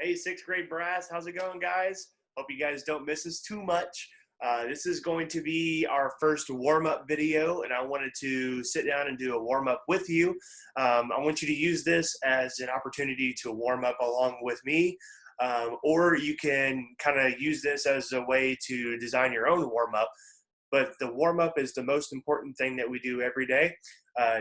Hey, sixth grade brass, how's it going, guys? Hope you guys don't miss us too much. This is going to be our first warm-up video, and I wanted to sit down and do a warm-up with you. I want you to use this as an opportunity to warm up along with me, or you can kind of use this as a way to design your own warm-up. But the warm-up is the most important thing that we do every day.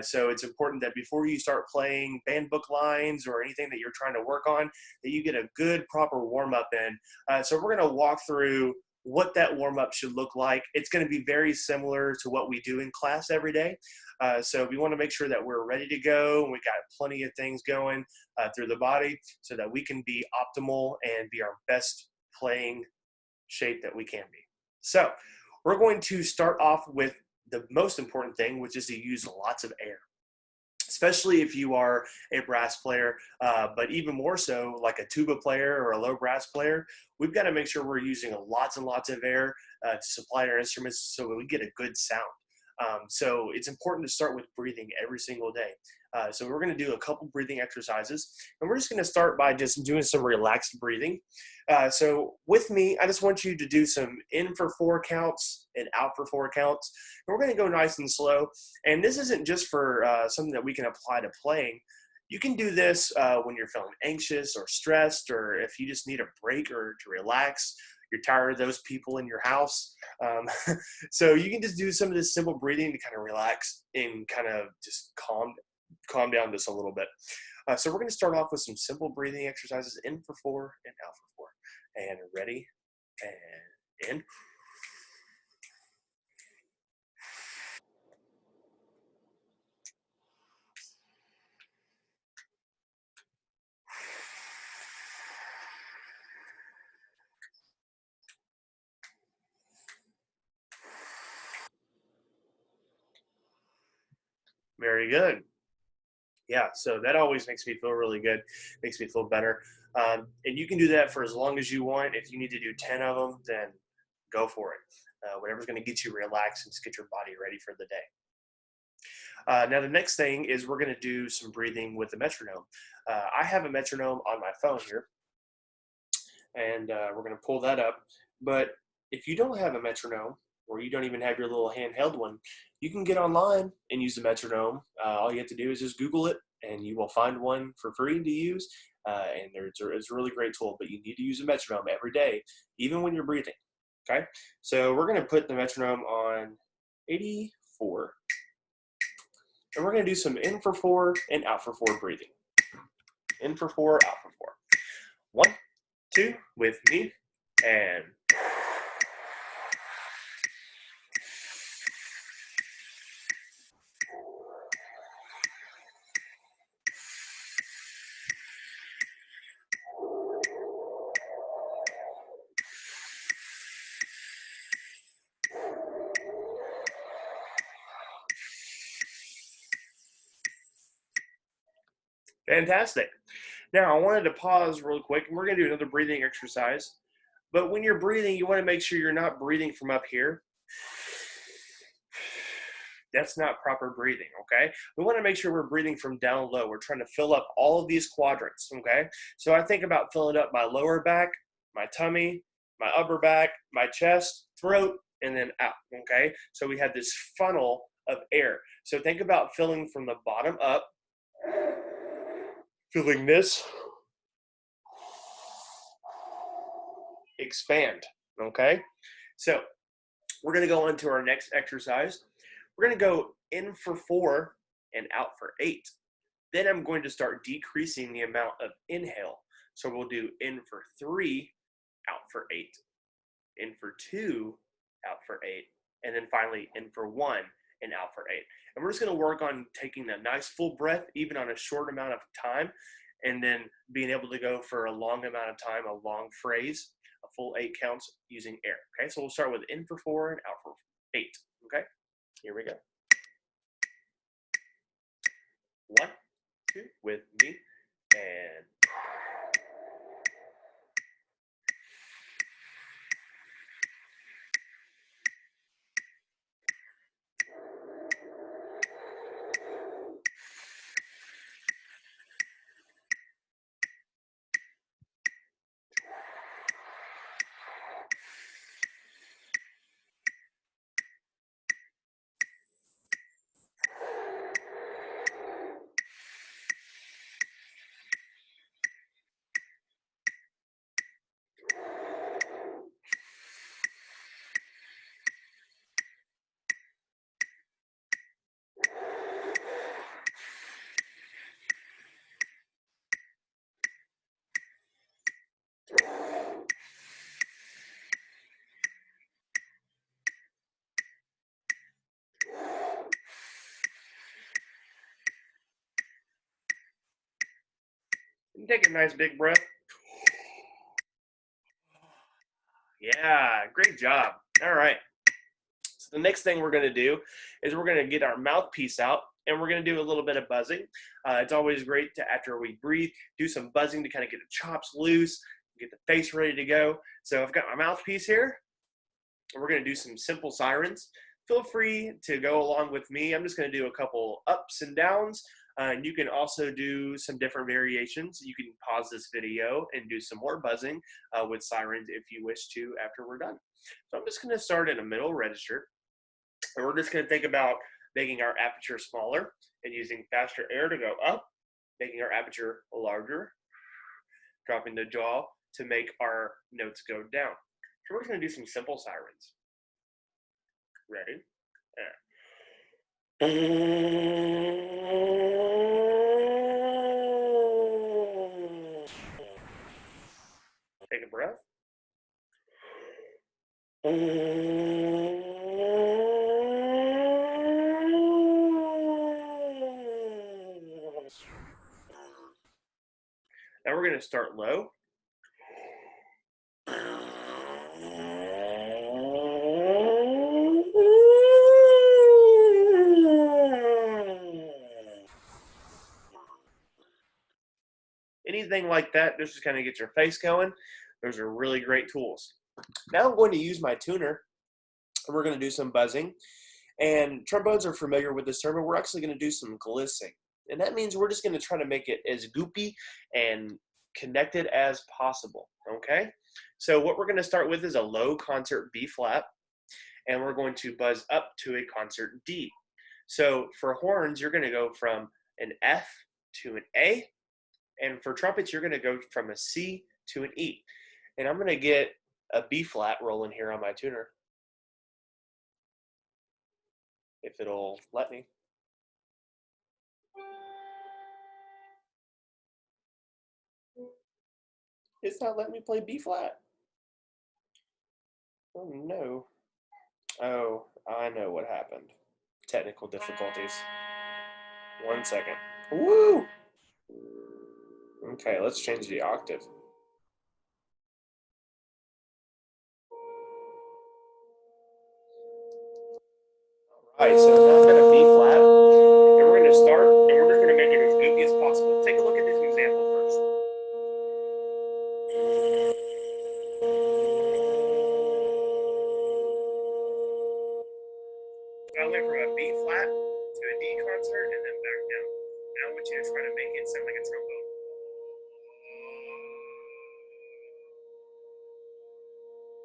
So it's important that before you start playing band book lines or anything that you're trying to work on, that you get a good, proper warm-up in. So we're going to walk through what that warm-up should look like. It's going to be very similar to what we do in class every day. So we want to make sure that we're ready to go. We got plenty of things going through the body so that we can be optimal and be our best playing shape that we can be. So we're going to start off with the most important thing, which is to use lots of air, especially if you are a brass player, but even more so like a tuba player or a low brass player. We've got to make sure we're using lots and lots of air to supply our instruments so that we get a good sound. So it's important to start with breathing every single day. So we're going to do a couple breathing exercises, and we're just going to start by just doing some relaxed breathing. So with me, I just want you to do some in for 4 counts and out for 4 counts. And we're going to go nice and slow. And this isn't just for something that we can apply to playing. You can do this when you're feeling anxious or stressed, or if you just need a break or to relax. You're tired of those people in your house. So you can just do some of this simple breathing to kind of relax and kind of just calm down just a little bit. So we're going to start off with some simple breathing exercises, in for 4 and out for 4. And ready, and in. Very good. Yeah, so that always makes me feel really good, makes me feel better. And you can do that for as long as you want. If you need to do 10 of them, then go for it. Whatever's going to get you relaxed and just get your body ready for the day. Now, the next thing is we're going to do some breathing with a metronome. I have a metronome on my phone here, and we're going to pull that up. But if you don't have a metronome, or you don't even have your little handheld one, you can get online and use the metronome. All you have to do is just Google it, and you will find one for free to use. And it's a really great tool, but you need to use a metronome every day, even when you're breathing. Okay, so we're going to put the metronome on 84. And we're going to do some in for 4 and out for 4 breathing. In for 4, out for 4. 1, 2, with me, and fantastic. Now, I wanted to pause real quick, and we're going to do another breathing exercise. But when you're breathing, you want to make sure you're not breathing from up here. That's not proper breathing, okay? We want to make sure we're breathing from down low. We're trying to fill up all of these quadrants, okay? So I think about filling up my lower back, my tummy, my upper back, my chest, throat, and then out, okay? So we have this funnel of air. So think about filling from the bottom up, filling this, expand, okay? So we're going to go on to our next exercise. We're going to go in for 4 and out for 8. Then I'm going to start decreasing the amount of inhale. So we'll do in for 3, out for 8. In for 2, out for 8. And then finally in for 1 and out for 8. And we're just going to work on taking a nice full breath, even on a short amount of time, and then being able to go for a long amount of time, a long phrase, a full 8 counts using air. Okay, so we'll start with in for 4 and out for 8. Okay, here we go. 1, 2, with me, and Take a nice big breath. Yeah, great job. All right. So the next thing we're going to do is we're going to get our mouthpiece out and we're going to do a little bit of buzzing. It's always great to, after we breathe, do some buzzing to kind of get the chops loose, get the face ready to go. So I've got my mouthpiece here and we're going to do some simple sirens. Feel free to go along with me. I'm just going to do a couple ups and downs. And you can also do some different variations. You can pause this video and do some more buzzing with sirens if you wish to after we're done. So I'm just going to start in a middle register. And we're just going to think about making our aperture smaller and using faster air to go up, making our aperture larger, dropping the jaw to make our notes go down. So we're just going to do some simple sirens. Ready? Take a breath. Now we're going to start low. Anything like that, just to kind of get your face going. Those are really great tools. Now I'm going to use my tuner, and we're going to do some buzzing. And trombones are familiar with this term, but we're actually going to do some glissing. And that means we're just going to try to make it as goopy and connected as possible, okay? So what we're going to start with is a low concert B flat, and we're going to buzz up to a concert D. So for horns, you're going to go from an F to an A, and for trumpets, you're going to go from a C to an E. And I'm going to get a B flat rolling here on my tuner, if it'll let me. It's not letting me play B flat. Oh no. Oh, I know what happened. Technical difficulties. 1 second. Woo! Okay, let's change the octave. Alright, so now I'm at a B flat, and we're going to start, and we're just going to make it as goofy as possible. Take a look at this example first. I went from a B flat to a D concert and then back down. Now I want you to try to make it sound like a trombone.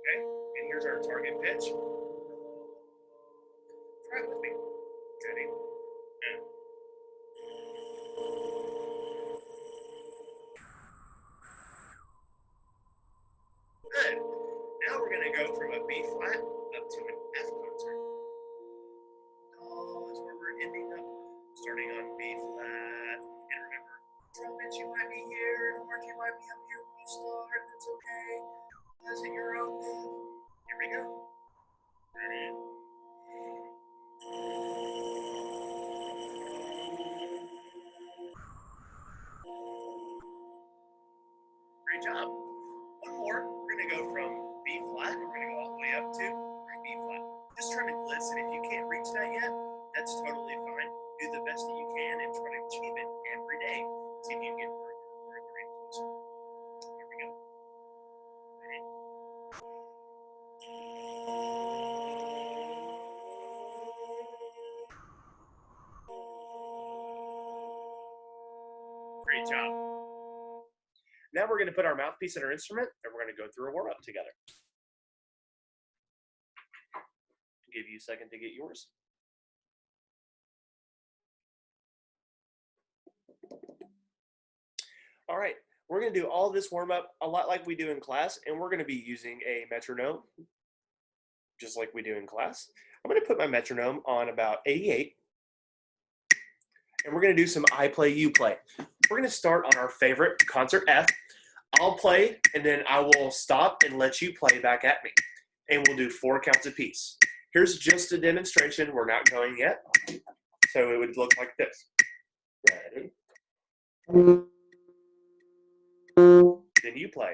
Okay, and here's our target pitch. Try it with me. Ready? And good. Now we're going to go from a B flat up to an F concert. Oh, that's where we're ending up. Starting on B flat. And remember, trumpets, you might be here, and horns, you might be up here when you start. That's okay. Buzz at your own thing. Here we go. Ready? Great job. One more. We're going to go from B flat, and we're going to go all the way up to B flat. Just trying to glisten. If you can't reach that yet, that's totally fine. Do the best that you can and try to achieve it every day. See if you can get further and closer. Here we go. Ready? Great job. Now we're going to put our mouthpiece in our instrument, and we're going to go through a warm-up together. I'll give you a second to get yours. All right, we're going to do all this warm-up a lot like we do in class, and we're going to be using a metronome, just like we do in class. I'm going to put my metronome on about 88, and we're going to do some I play, you play. We're going to start on our favorite concert F. I'll play, and then I will stop and let you play back at me, and we'll do 4 counts apiece. Here's just a demonstration. We're not going yet, so it would look like this. Ready? then you play,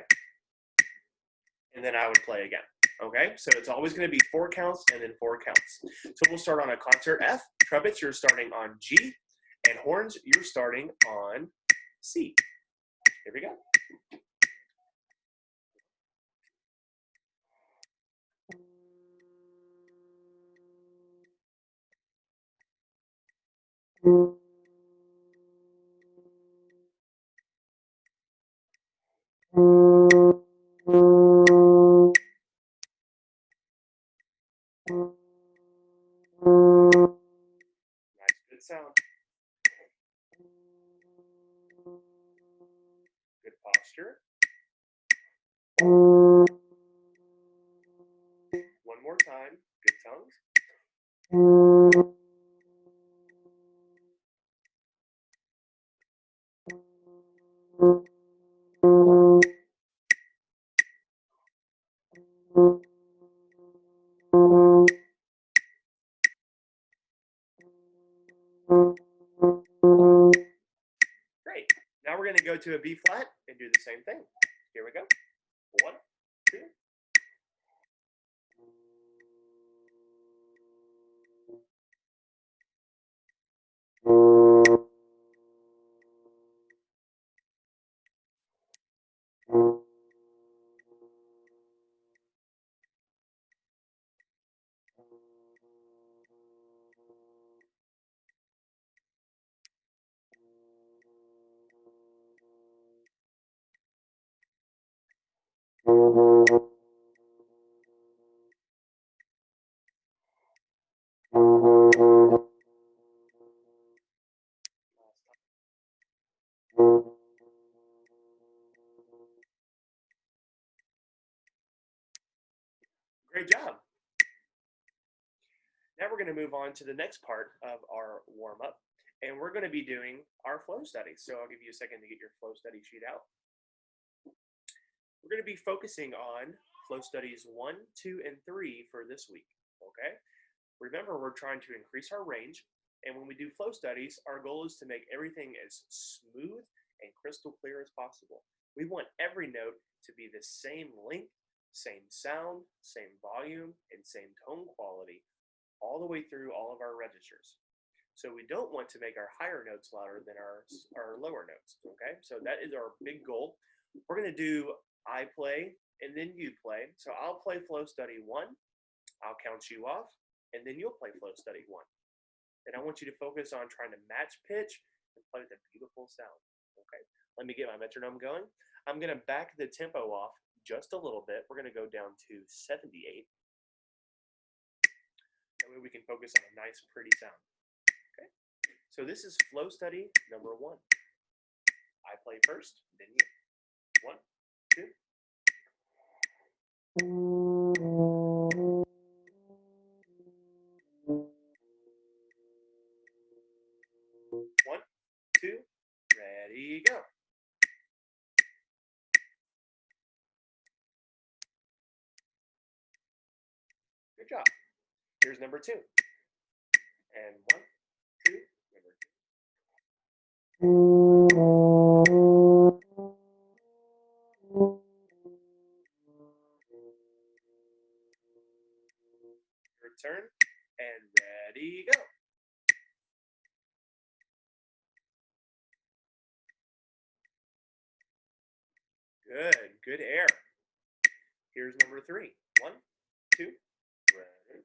and then I would play again. Okay, so it's always going to be 4 counts and then 4 counts. So we'll start on a concert F. Trumpets, you're starting on G, and horns, you're starting on C. Here we go. Nice, good sound. Good posture. One more time. Good tongues. Great. Now we're going to go to a B flat and do the same thing. Here we go. 1, 2. Great job. Now we're going to move on to the next part of our warm-up, and we're going to be doing our flow study. So I'll give you a second to get your flow study sheet out. We're going to be focusing on flow studies 1, 2, and 3 for this week, okay? Remember, we're trying to increase our range, and when we do flow studies, our goal is to make everything as smooth and crystal clear as possible. We want every note to be the same length, same sound, same volume, and same tone quality all the way through all of our registers. So we don't want to make our higher notes louder than our lower notes, okay? So that is our big goal. We're going to do I play and then you play. So I'll play flow study 1, I'll count you off, and then you'll play flow study 1. And I want you to focus on trying to match pitch and play with a beautiful sound, okay? Let me get my metronome going. I'm going to back the tempo off just a little bit. We're going to go down to 78. That way we can focus on a nice, pretty sound. Okay. So this is flow study number 1. I play first, then you. 1, 2. 1, 2. Ready, go. Good job. Here's number 2. And 1, 2, number 2. Your turn, and ready, go. Good air. Here's number 3. 1, 2, ready.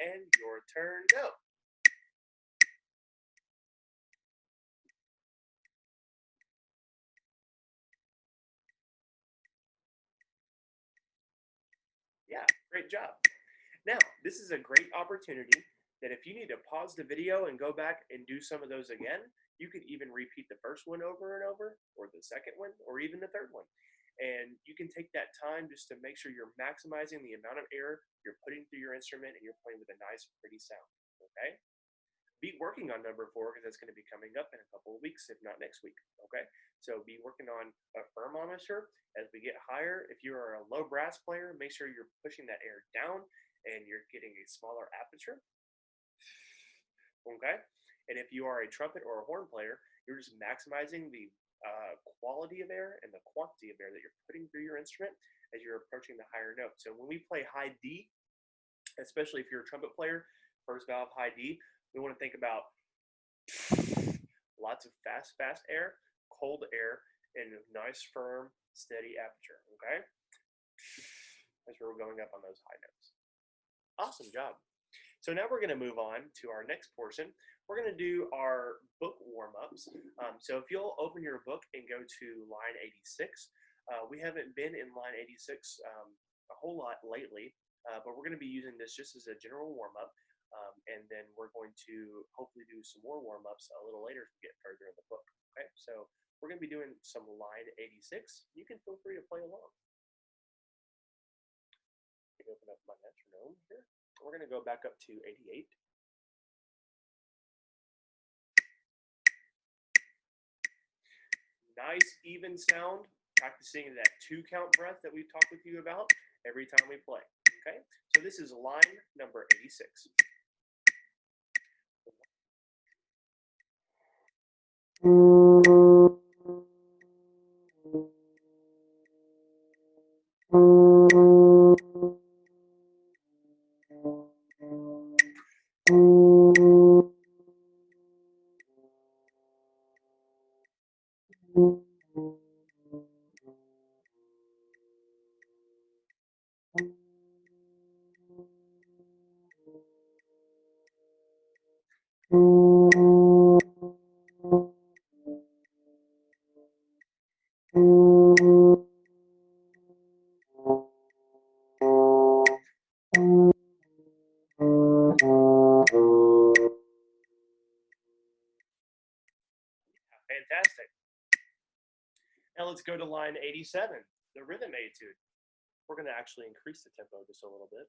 And your turn, go. Yeah, great job. Now, this is a great opportunity that if you need to pause the video and go back and do some of those again, you could even repeat the first one over and over, or the second one, or even the third one. And you can take that time just to make sure you're maximizing the amount of air you're putting through your instrument and you're playing with a nice, pretty sound, okay? be working on number 4 because that's going to be coming up in a couple of weeks, if not next week. Okay, so be working on a thermometer as we get higher. If you are a low brass player, make sure you're pushing that air down and you're getting a smaller aperture. Okay, and if you are a trumpet or a horn player, you're just maximizing the quality of air and the quantity of air that you're putting through your instrument as you're approaching the higher note. So when we play high D, especially if you're a trumpet player, first valve high D, we want to think about lots of fast air, cold air, and a nice, firm, steady aperture. Okay, as we're going up on those high notes. Awesome job. So now we're going to move on to our next portion. We're going to do our book warm-ups. So if you'll open your book and go to line 86, we haven't been in line 86 a whole lot lately, but we're going to be using this just as a general warm-up. And then we're going to hopefully do some more warm-ups a little later as we get further in the book. Okay, so we're going to be doing some line 86. You can feel free to play along. Let me open up my metronome here. We're going to go back up to 88. Nice, even sound. Practicing that 2-count breath that we've talked with you about every time we play. Okay, so this is line number 86. Fantastic. Now let's go to line 87, the rhythm etude. We're going to actually increase the tempo just a little bit.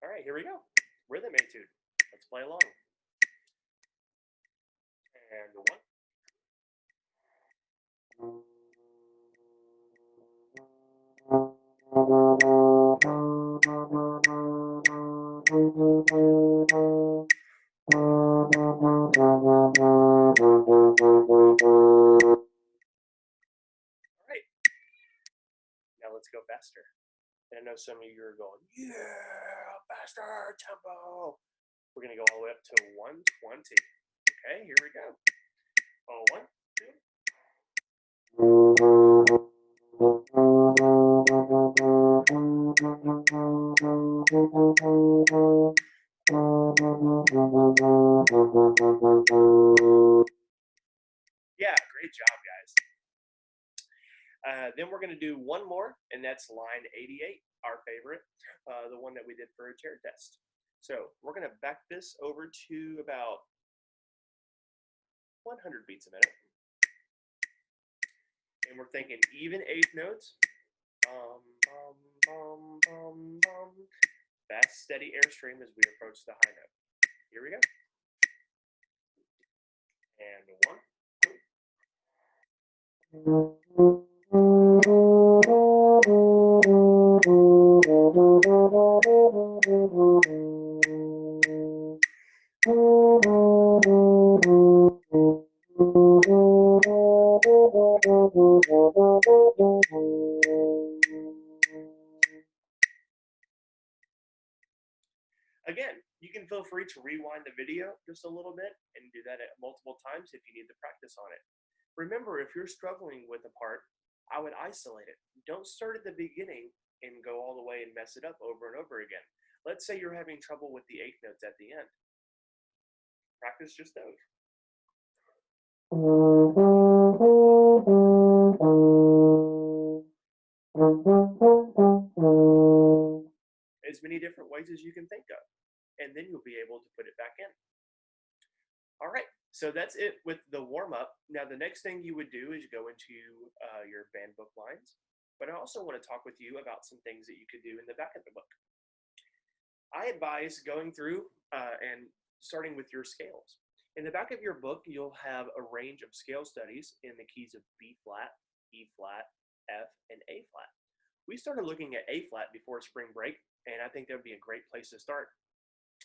All right, here we go. Rhythm etude. Let's play along. And 1. Alright, now let's go faster. And I know some of you are going, yeah, faster tempo. We're going to go all the way up to 120. Okay, here we go. Oh, 1, 2. Yeah, great job, guys. Then we're going to do one more, and that's line 88, our favorite, the one that we did for a chair test. So we're going to back this over to about 100 beats a minute. And we're thinking even eighth notes. Fast, steady airstream as we approach the high note. Here we go. And 1, 2. Again, you can feel free to rewind the video just a little bit and do that at multiple times if you need to practice on it. Remember, if you're struggling with a part, I would isolate it. Don't start at the beginning and go all the way and mess it up over and over again. Let's say you're having trouble with the eighth notes at the end. Practice just those. As many different ways as you can think of, and then you'll be able to put it back in. All right, so that's it with the warm-up. Now the next thing you would do is go into your band book lines. but I also want to talk with you about some things that you could do in the back of the book. I advise going through and starting with your scales. In the back of your book, you'll have a range of scale studies in the keys of B flat, E flat, F, and A flat. We started looking at A flat before spring break, and I think that would be a great place to start.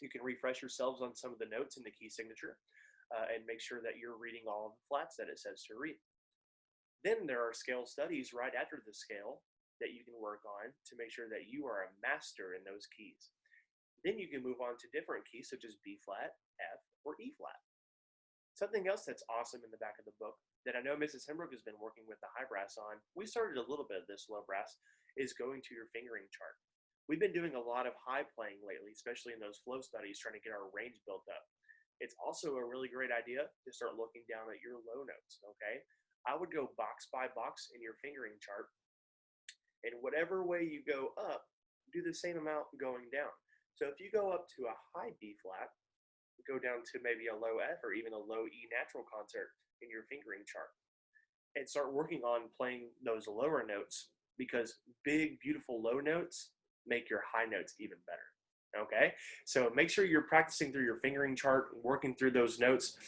You can refresh yourselves on some of the notes in the key signature and make sure that you're reading all of the flats that it says to read. Then there are scale studies right after the scale that you can work on to make sure that you are a master in those keys. Then you can move on to different keys such as B flat, F, or E flat. Something else that's awesome in the back of the book that I know Mrs. Hembrook has been working with the high brass on, we started a little bit of this low brass, is going to your fingering chart. We've been doing a lot of high playing lately, especially in those flow studies, trying to get our range built up. It's also a really great idea to start looking down at your low notes, okay? I would go box by box in your fingering chart, and whatever way you go up, do the same amount going down. So if you go up to a high B flat, go down to maybe a low F or even a low E natural concert in your fingering chart, and start working on playing those lower notes, because big, beautiful low notes make your high notes even better. Okay, so make sure you're practicing through your fingering chart, working through those notes,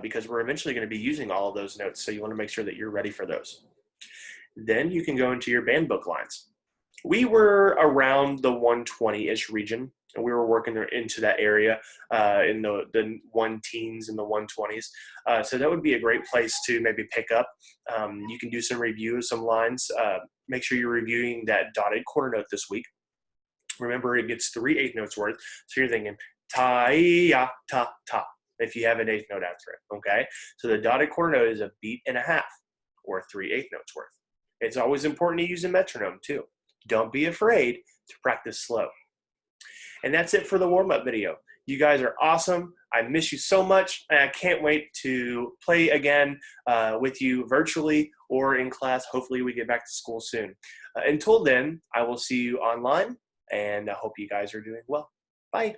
because we're eventually going to be using all of those notes. So you want to make sure that you're ready for those. Then you can go into your band book lines. We were around the 120-ish region, and we were working into that area in the 1-teens and the 120s. So that would be a great place to maybe pick up. You can do some review of some lines. Make sure you're reviewing that dotted quarter note this week. Remember, it gets 3 eighth notes worth. So you're thinking ta, ya, ta, ta, if you have an eighth note after it, okay? So the dotted quarter note is a beat and a half, or 3 eighth notes worth. It's always important to use a metronome too. Don't be afraid to practice slow. And that's it for the warm-up video. You guys are awesome. I miss you so much, and I can't wait to play again with you virtually or in class. Hopefully we get back to school soon. Until then, I will see you online, and I hope you guys are doing well. Bye.